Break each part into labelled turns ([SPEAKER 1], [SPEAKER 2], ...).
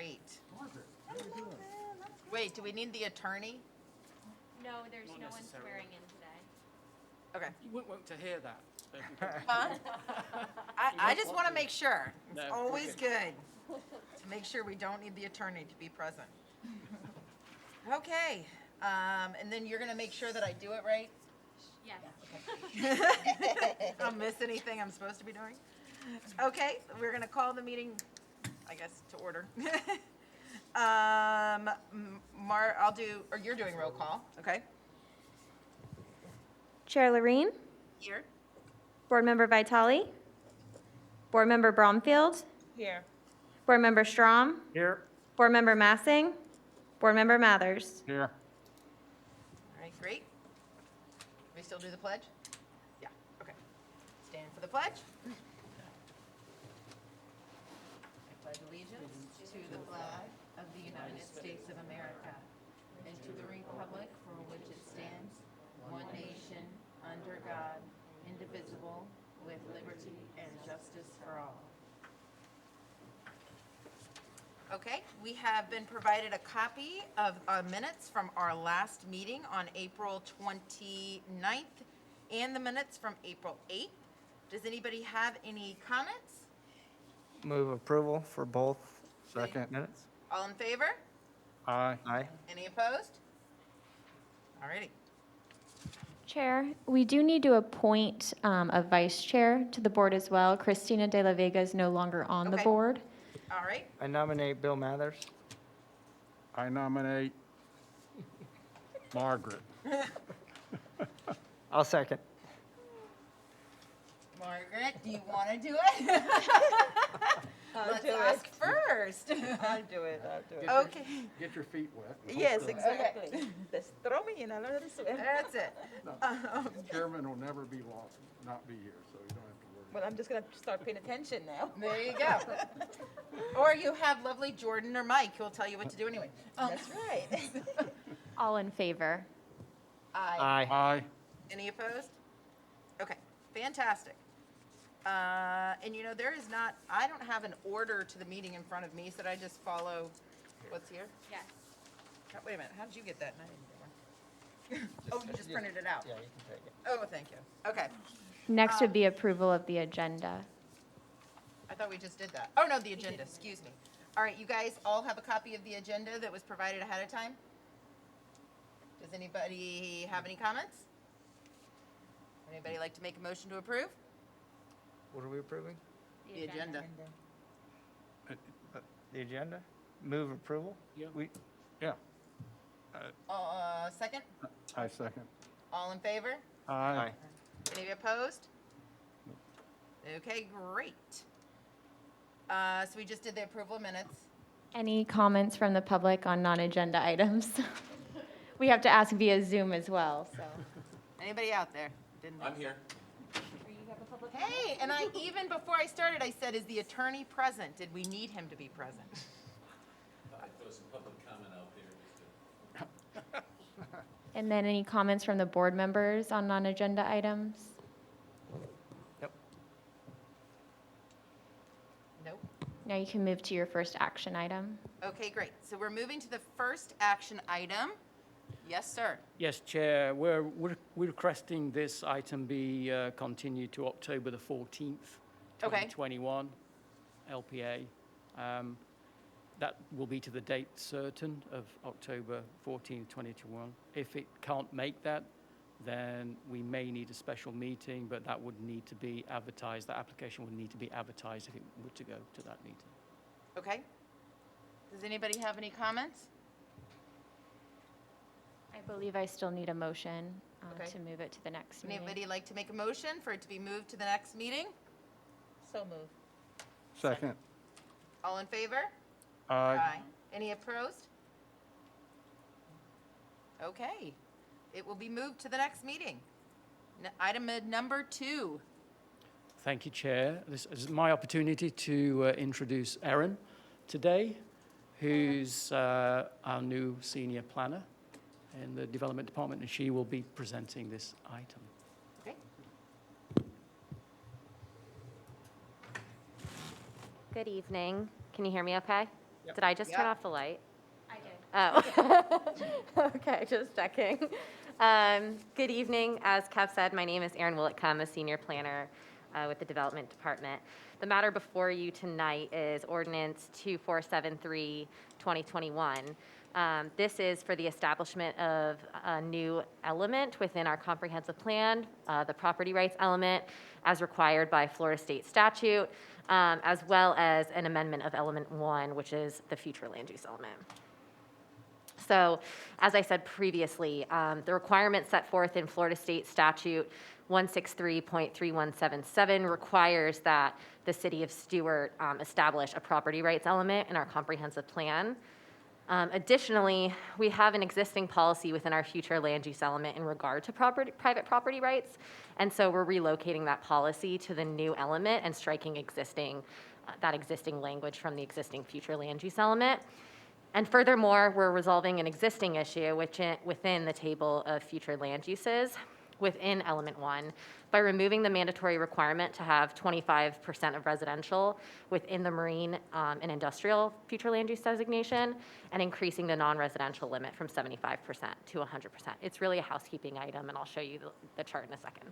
[SPEAKER 1] great. Wait, do we need the attorney?
[SPEAKER 2] No, there's
[SPEAKER 3] Not
[SPEAKER 2] no one
[SPEAKER 3] necessarily.
[SPEAKER 2] swearing in today.
[SPEAKER 1] Okay.
[SPEAKER 3] You wouldn't want to hear that.
[SPEAKER 1] Huh? I just want to make sure. It's
[SPEAKER 3] No,
[SPEAKER 1] always
[SPEAKER 3] we're
[SPEAKER 1] good to make sure we don't need the attorney to be present. Okay, and then you're going to make sure that I do it right?
[SPEAKER 2] Yes.
[SPEAKER 1] I'll miss anything I'm supposed to be doing? Okay, we're going to call the meeting, I guess, to order. I'll do, or you're doing roll call, okay?
[SPEAKER 4] Chair Lorene,
[SPEAKER 1] Here.
[SPEAKER 4] Board Member Vitale, Board Member Bromfield,
[SPEAKER 1] Here.
[SPEAKER 4] Board Member Strom,
[SPEAKER 3] Here.
[SPEAKER 4] Board Member Massing, Board Member Mathers.
[SPEAKER 3] Here.
[SPEAKER 1] All right, great. We still do the pledge? Yeah, okay. Stand for the pledge. I pledge allegiance to the flag of the United States of America and to the republic for which it stands, one nation, under God, indivisible, with liberty and justice for all. Okay, we have been provided a copy of our minutes from our last meeting on April 29th and the minutes from April 8th. Does anybody have any comments?
[SPEAKER 5] Move approval for both minutes.
[SPEAKER 1] All in favor?
[SPEAKER 3] Aye.
[SPEAKER 5] Aye.
[SPEAKER 1] Any opposed? Alrighty.
[SPEAKER 4] Chair, we do need to appoint a vice chair to the board as well. Christina de la Vega is no longer on the
[SPEAKER 1] Okay.
[SPEAKER 4] board.
[SPEAKER 1] All right.
[SPEAKER 5] I nominate Bill Mathers.
[SPEAKER 3] I nominate Margaret.
[SPEAKER 5] I'll second.
[SPEAKER 1] Margaret, do you want to do it? Let's ask first.
[SPEAKER 6] I'll do it.
[SPEAKER 1] Okay,
[SPEAKER 3] Get your feet wet.
[SPEAKER 6] Yes, exactly. Just throw me in. I'll let it swim.
[SPEAKER 1] that's it.
[SPEAKER 3] Chairman will never be lost, not be here, so you don't have to worry.
[SPEAKER 6] Well, I'm just gonna start paying attention now.
[SPEAKER 1] There you go. Or you have lovely Jordan or Mike who'll tell you what to do anyway.
[SPEAKER 6] That's right.
[SPEAKER 4] All in favor?
[SPEAKER 1] Aye.
[SPEAKER 5] Aye.
[SPEAKER 3] Aye.
[SPEAKER 1] Any opposed? Okay, fantastic. And you know, there is not, I don't have an order to the meeting in front of me, so I just follow what's here?
[SPEAKER 2] Yes.
[SPEAKER 1] Wait a minute, how did you get that? And I didn't get one. Oh, you just printed it out?
[SPEAKER 5] Yeah, you can take it.
[SPEAKER 1] Oh, thank you. Okay,
[SPEAKER 4] Next would be approval of the agenda.
[SPEAKER 1] I thought we just did that. Oh, no, the agenda, excuse me. All right, you guys all have a copy of the agenda that was provided ahead of time? Does anybody have any comments? Anybody like to make a motion to approve?
[SPEAKER 5] What are we approving?
[SPEAKER 1] The agenda.
[SPEAKER 5] The agenda? Move approval?
[SPEAKER 3] Yeah.
[SPEAKER 5] Yeah.
[SPEAKER 1] Second?
[SPEAKER 3] I second.
[SPEAKER 1] All in favor?
[SPEAKER 5] Aye.
[SPEAKER 1] Any opposed? Okay, great. So we just did the approval of minutes.
[SPEAKER 4] Any comments from the public on non-agenda items? We have to ask via Zoom as well, so.
[SPEAKER 1] Anybody out there?
[SPEAKER 7] I'm here.
[SPEAKER 1] Hey, and even before I started, I said, is the attorney present? Did we need him to be present?
[SPEAKER 7] I'd throw some public comment out there just to.
[SPEAKER 4] And then any comments from the board members on non-agenda items?
[SPEAKER 5] Yep.
[SPEAKER 1] Nope.
[SPEAKER 4] Now you can move to your first action item.
[SPEAKER 1] Okay, great. So we're moving to the first action item. Yes, sir.
[SPEAKER 8] Yes, Chair, we're requesting this item be continued to October the 14th,
[SPEAKER 1] Okay.
[SPEAKER 8] 2021, LPA. That will be to the date certain of October 14th, 2021. If it can't make that, then we may need a special meeting, but that would need to be advertised. That application would need to be advertised if it were to go to that meeting.
[SPEAKER 1] Okay. Does anybody have any comments?
[SPEAKER 4] I believe I still need a motion
[SPEAKER 1] Okay.
[SPEAKER 4] to move it to the next meeting.
[SPEAKER 1] Anybody like to make a motion for it to be moved to the next meeting?
[SPEAKER 6] So move.
[SPEAKER 3] Second.
[SPEAKER 1] All in favor?
[SPEAKER 3] Aye.
[SPEAKER 1] Any opposed? Okay. It will be moved to the next meeting. Item number 2.
[SPEAKER 8] Thank you, Chair. This is my opportunity to introduce Erin today, who's our new senior planner in the Development Department, and she will be presenting this item.
[SPEAKER 1] Okay.
[SPEAKER 9] Good evening. Can you hear me okay? Did I just turn
[SPEAKER 1] Yep.
[SPEAKER 9] off the light?
[SPEAKER 2] I did.
[SPEAKER 9] Oh, okay, just checking. Good evening. As Kev said, my name is Erin Willicott. I'm a senior planner with the Development Department. The matter before you tonight is Ordinance 2473, 2021. This is for the establishment of a new element within our comprehensive plan, the property rights element, as required by Florida state statute, as well as an amendment of element 1, which is the future land use element. So, as I said previously, the requirement set forth in Florida State Statute 163.3177 requires that the City of Stuart establish a property rights element in our comprehensive plan. Additionally, we have an existing policy within our future land use element in regard to private property rights, and so we're relocating that policy to the new element and striking that existing language from the existing future land use element. And furthermore, we're resolving an existing issue within the table of future land uses within element 1 by removing the mandatory requirement to have 25% of residential within the marine and industrial future land use designation and increasing the non-residential limit from 75% to 100%. It's really a housekeeping item, and I'll show you the chart in a second.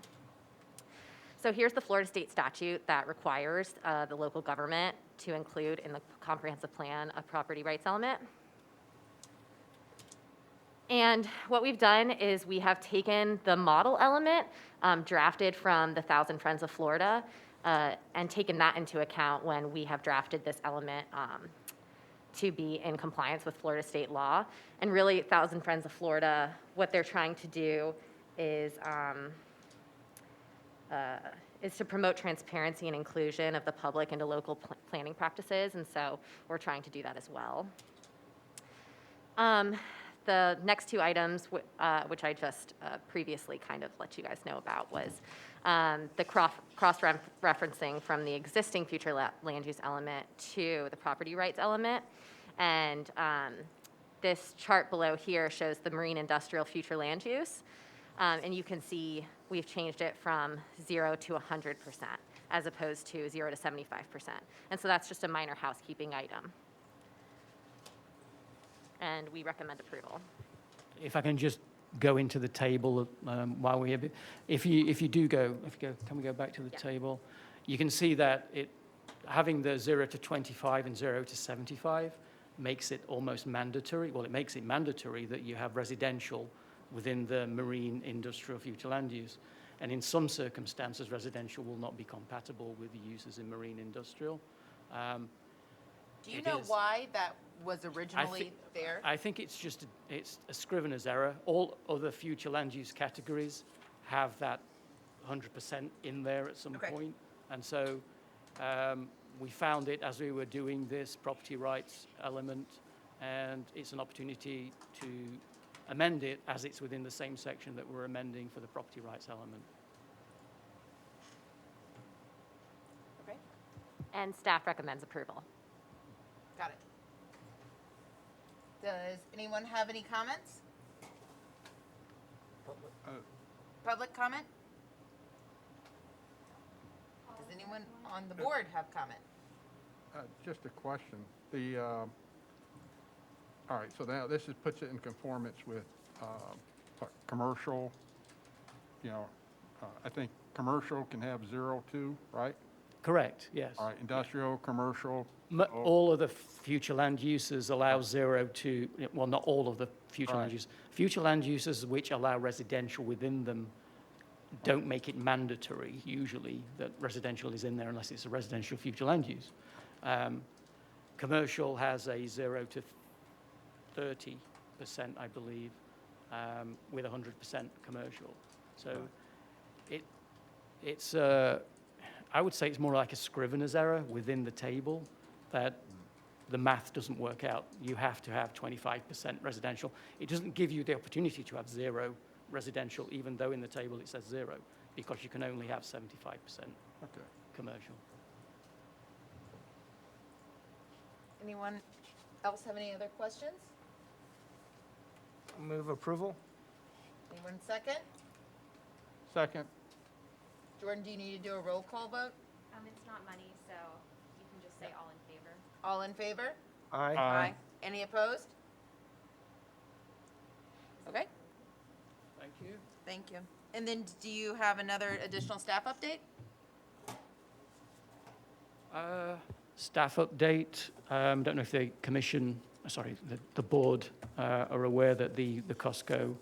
[SPEAKER 9] So here's the Florida state statute that requires the local government to include in the comprehensive plan a property rights element. And what we've done is we have taken the model element drafted from the Thousand Friends of Florida and taken that into account when we have drafted this element to be in compliance with Florida state law. And really, Thousand Friends of Florida, what they're trying to do is to promote transparency and inclusion of the public into local planning practices, and so we're trying to do that as well. The next two items, which I just previously kind of let you guys know about, was the cross-referencing from the existing future land use element to the property rights element. And this chart below here shows the marine industrial future land use. And you can see we've changed it from 0 to 100% as opposed to 0 to 75%. And so that's just a minor housekeeping item. And we recommend approval.
[SPEAKER 8] If I can just go into the table while we have it. If you go, can we go back to the table? You can see that having the 0 to 25 and 0 to 75 makes it almost mandatory. Well, it makes it mandatory that you have residential within the marine industrial future land use. And in some circumstances, residential will not be compatible with the uses in marine industrial.
[SPEAKER 1] Do you know why that was originally there?
[SPEAKER 8] I think it's a scrivener's error. All other future land use categories have that 100% in there at some point. And so we found it as we were doing this property rights element, and it's an opportunity to amend it as it's within the same section that we're amending for the property rights element.
[SPEAKER 1] Okay,
[SPEAKER 9] And staff recommends approval.
[SPEAKER 1] got it. Does anyone have any comments? Public comment? Does anyone on the board have comment?
[SPEAKER 3] Just a question. All right, so now this puts it in conformance with commercial, I think commercial can have 0 too, right?
[SPEAKER 8] Correct, yes.
[SPEAKER 3] All right, industrial, commercial.
[SPEAKER 8] All of the future land uses allow 0 to, well, not all of the future land uses. Future land uses which allow residential within them don't make it mandatory, usually, that residential is in there unless it's a residential future land use. Commercial has a 0 to 30%, I believe, with 100% commercial. So it's I would say it's more like a scrivener's error within the table that the math doesn't work out. You have to have 25% residential. It doesn't give you the opportunity to have 0 residential, even though in the table it says 0, because you can only have 75% commercial.
[SPEAKER 1] Anyone else have any other questions?
[SPEAKER 5] Move approval?
[SPEAKER 1] Anyone second?
[SPEAKER 3] Second.
[SPEAKER 1] Jordan, do you need to do a roll call vote?
[SPEAKER 2] It's not money, so you can just say all in favor.
[SPEAKER 1] All in favor?
[SPEAKER 5] Aye.
[SPEAKER 1] Any opposed? Okay,
[SPEAKER 8] Thank you.
[SPEAKER 1] thank you. And then do you have another additional staff update?
[SPEAKER 8] Staff update. Don't know if the commission, the board are aware that the Costco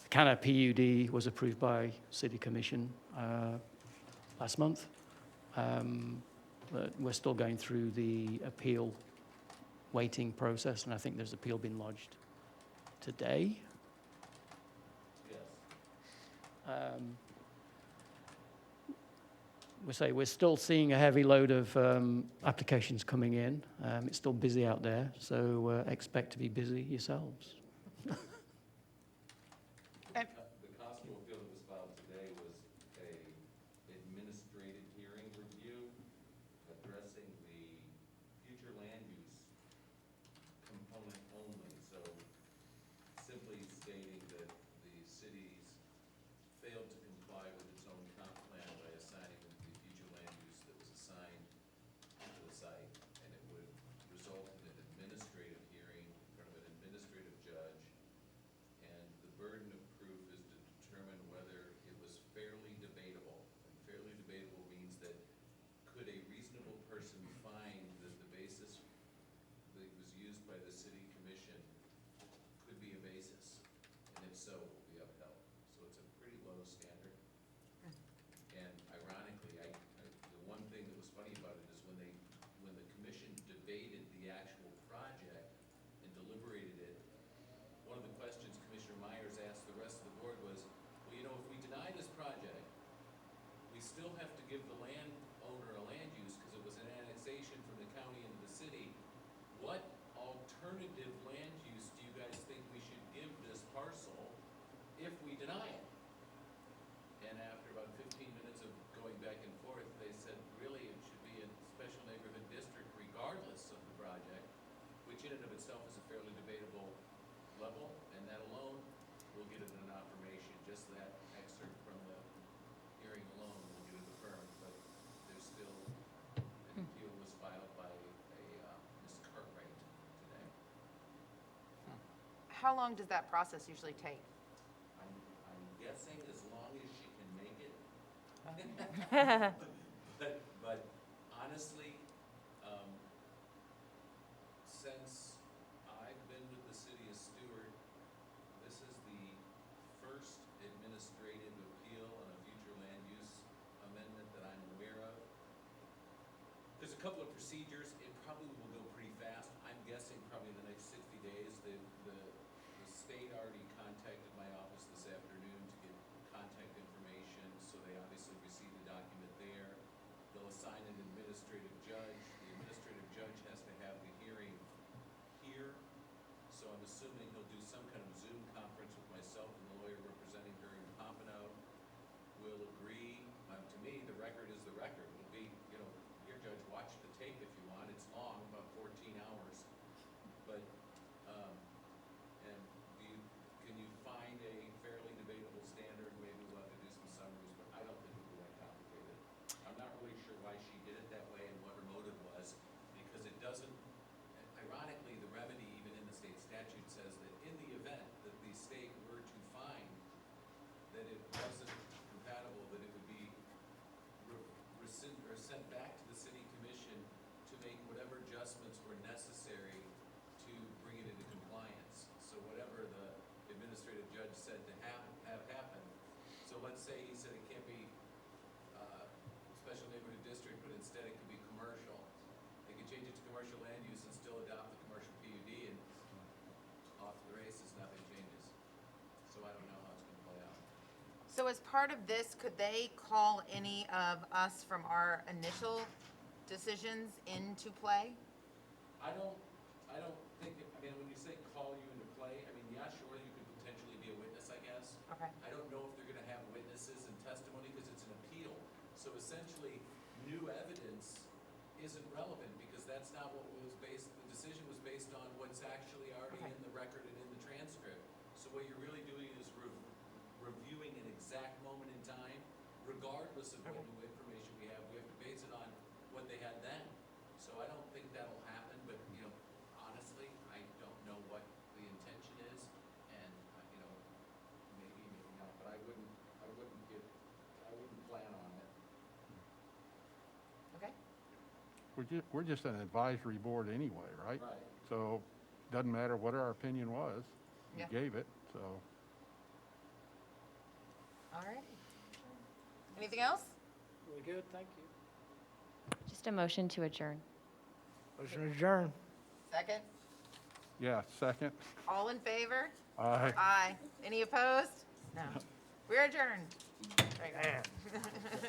[SPEAKER 8] Canna PUD was approved by City Commission last month. But we're still going through the appeal waiting process, and I think there's appeal been lodged today.
[SPEAKER 7] Yes.
[SPEAKER 8] We're still seeing a heavy load of applications coming in. It's still busy out there, so expect to be busy yourselves.
[SPEAKER 7] The Costco appeal that was filed today was a administrative hearing review addressing the future land use component only. So simply stating that the city's failed to comply with its own comp plan by assigning the future land use that was assigned to the site. And it would result in an administrative hearing in front of an administrative judge. And the burden of proof is to determine whether it was fairly debatable. And fairly debatable means that could a reasonable person find that the basis that was used by the city commission could be a basis? And if so, it will be upheld. So it's a pretty low standard. And ironically, the one thing that was funny about it is when the commission debated the actual project and deliberated it, one of the questions Commissioner Myers asked the rest of the board was, well, you know, if we deny this project, we still have to give the landowner a land use because it was an annexation from the county into the city. What alternative land use do you guys think we should give this parcel if we deny it? And after about 15 minutes of going back and forth, they said, really, it should be a special neighborhood district regardless of the project, which in and of itself is a fairly debatable level, and that alone will get it an affirmation. Just that excerpt from the hearing alone will get it affirmed, but there's still, an appeal was filed by Ms. Cartwright today.
[SPEAKER 1] How long does that process usually take?
[SPEAKER 7] I'm guessing as long as she can make it. But honestly, since I've been with the city of Stewart, this is the first administrative appeal on a future land use amendment that I'm aware of. There's a couple of procedures. It probably will go pretty fast. I'm guessing probably in the next 60 days. The state already contacted my office this afternoon to get contact information, so they obviously received the document there. They'll assign an administrative judge. The administrative judge has to have the hearing here, so I'm assuming he'll do some kind of Zoom conference with myself and the lawyer representing her in Pompano. We'll agree. To me, the record is the record. It'll be, you know, here, Judge, watch the tape if you want. It's long, about 14 hours. But, and can you find a fairly debatable standard? Maybe we'll have to do some summaries, but I don't think it'll be that complicated. I'm not really sure why she did it that way and what her motive was, because it doesn't, ironically, the remedy even in the state statute says that in the event that the state were to find that it wasn't compatible, that it would be rescinded or sent back to the city commission to make whatever adjustments were necessary to bring it into compliance. So whatever the administrative judge said to have happen. So let's say he said it can't be special neighborhood district, but instead it could be commercial. They could change it to commercial land use and still adopt the commercial PUD, and off the races, nothing changes. So I don't know how it's gonna play out.
[SPEAKER 1] So as part of this, could they call any of us from our initial decisions into play?
[SPEAKER 7] I don't think, I mean, when you say call you into play, I mean, yeah, sure, you could potentially be a witness, I guess.
[SPEAKER 1] Okay.
[SPEAKER 7] I don't know if they're gonna have witnesses and testimony, because it's an appeal. So essentially, new evidence isn't relevant, because that's not what was based, the decision was based on what's actually already
[SPEAKER 1] Okay.
[SPEAKER 7] in the record and in the transcript. So what you're really doing is reviewing an exact moment in time, regardless of what
[SPEAKER 1] Okay.
[SPEAKER 7] new information we have to base it on what they had then. So I don't think that'll
[SPEAKER 3] we're just an advisory board anyway, right?
[SPEAKER 7] Right.
[SPEAKER 3] So, doesn't matter what our opinion was, we
[SPEAKER 1] Yeah.
[SPEAKER 3] gave it, so.
[SPEAKER 1] All right. Anything else?
[SPEAKER 5] Really good, thank you.
[SPEAKER 4] Just a motion to adjourn.
[SPEAKER 5] Motion adjourned.
[SPEAKER 1] Second?
[SPEAKER 3] Yeah, second.
[SPEAKER 1] All in favor?
[SPEAKER 3] Aye.
[SPEAKER 1] Aye. Any opposed? No. We're adjourned. There you go.